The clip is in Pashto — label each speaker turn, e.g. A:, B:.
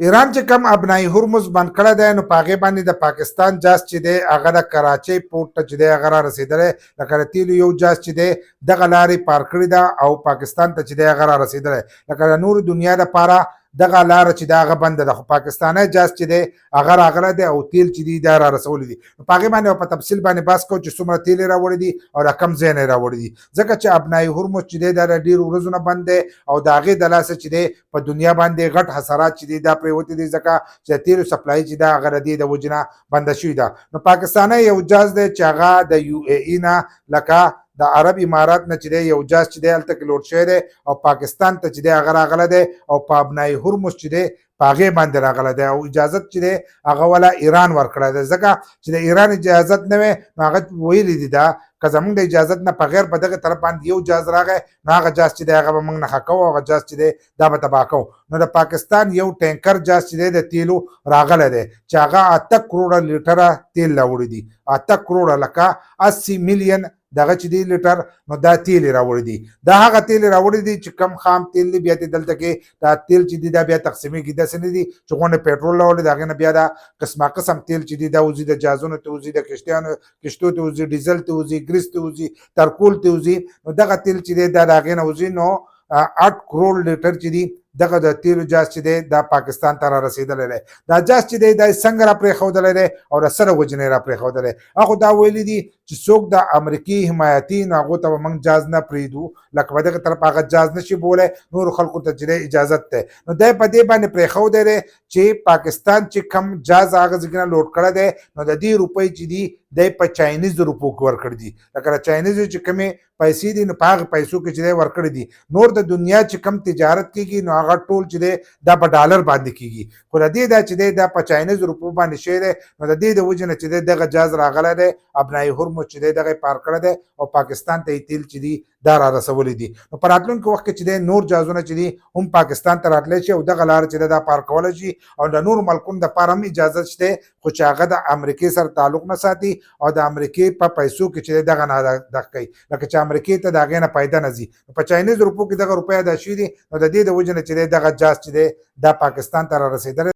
A: ایران چې کم ابنای هرمز بند کړی دی نو په هغې باندې د پاکستان جاز چې دی هغه د کراچۍ پورټ ته چې دی هغه را رسېدلی لکه د تیلو یو جاز چې دی دغه لارې پار کړې ده او پاکستان ته چې دی هغه را رسېدلی لکه د نورو دنیا دپاره دغه لاره چې دا هغه بنده ده خو پاکستانی جاز چې دی هغه راغلی دی او تیل چې دی دا را رسولی دي نو په هغې باندې په تفصیل باندې بحث کوو چې څومره تیل یې راوړي دي او د کم ځای نه یې راوړي دي ځکه چې ابنای هرمز چې دی دا د ډېرو ورځو نه بند دی او د هغې د لاسه چې دی په دنیا باندې غټ حسرات چې دي دا پرېوتي دي ځکه چې د تیلو سپلای چې دا هغه د دې د وجې نه بنده شوي ده نو پاکستانی یو جاز دی چې هغه د یو ای ای نه لکه د عرب امارات نه چې دی یو جاز چې دی هلته کې لوډ شوی دی او پاکستان ته چې دی هغه راغلی دی او په ابنای هرمز چې دی په هغې باندې راغلی دی او اجازت چې دی هغه والا ایران ورکړی دی ځکه چې د ایران اجازت نه وی نو هغه ویلي دي دا که زمونږ د اجازت نه بغیر په دغه طرف باندې یو جاز راغی نو هغه جاز چې دی هغه به موږ نښه کوو هغه جاز چې دی دا به تباه کوو نو د پاکستان یو ټینکر جاز چې دی د تیلو راغلی دی چې هغه 8 کروړه لیټره تیل راوړي دي 8 کروړه لکه 80 میلیون دغه چې دی لیټر نو دا تیل یې راوړي دي دا هغه تیل یې راوړي دي چې کم خام تیل دی بیا دې دلته کې دا تیل چې دی دا بیا تقسیمېږي داسې نه دي چې غونډې پېټرول راوړي د هغې نه بیا دا قسمه قسم تیل چې دی دا وځي د جازونو ته وځي د کشتو ته وځي ډیزل ته وځي ګریس ته وځي ترکول ته وځي نو دغه تیل چې دی دا د هغې نه وځي نو 8 کروڑ لیټر چې دی دغه د تیلو جاز چې دی دا پاکستان ته را رسېدلی دی دا جاز چې دی دا یې څنګه را پرېښودلی دی او د څه د وجې نه یې را پرېښودلی هغو دا ویلي دي چې څوک د امریکې حمایتي نو هغو ته به موږ جاز نه پرېږدو لکه په دغه طرف هغه جاز نشي بولی نورو خلکو ته چې دی اجازت دی نو دی په دې باندې پرېښودی دی چې پاکستان چې کم جاز هغه ځای نه لوډ کړی دی نو د دې روپۍ چې دي دی په چاینیزو روپو کې ورکړي دي لکه د چاینیزو چې کمې پیسې دي نو په هغې پیسو کې چې دی ورکړي دي نور د دنیا چې کم تجارت کېږي نو هغه ټول چې دی دا په ډالر باندې کېږي خو د دې دا چې دی دا په چاینیزو روپو باندې شوی دی نو د دې د وجې نه چې دی دغه جاز راغلی دی ابنای هرمز چې دی دغه یې پار کړی دی او پاکستان ته یې تیل چې دي دا را رسولی دي نو په راتلونکي وخت کې چې دی نور جازونه چې دي هم پاکستان ته راتلی شي او دغه لاره چې دی دا پار کولی شي او د نورو ملکونو دپاره هم اجازت شته خو چې هغه د امریکې سره تعلق نه ساتي او د امریکې په پیسو کې چې دی دغه نه دغه کوي لکه چې امریکې ته د هغې نه پیدا نه ځي په چاینیز روپو کې دغه روپۍ ادا شوي دي نو د دې د وجې نه چې دی دغه جاز چې دی دا پاکستان ته را رسېدلی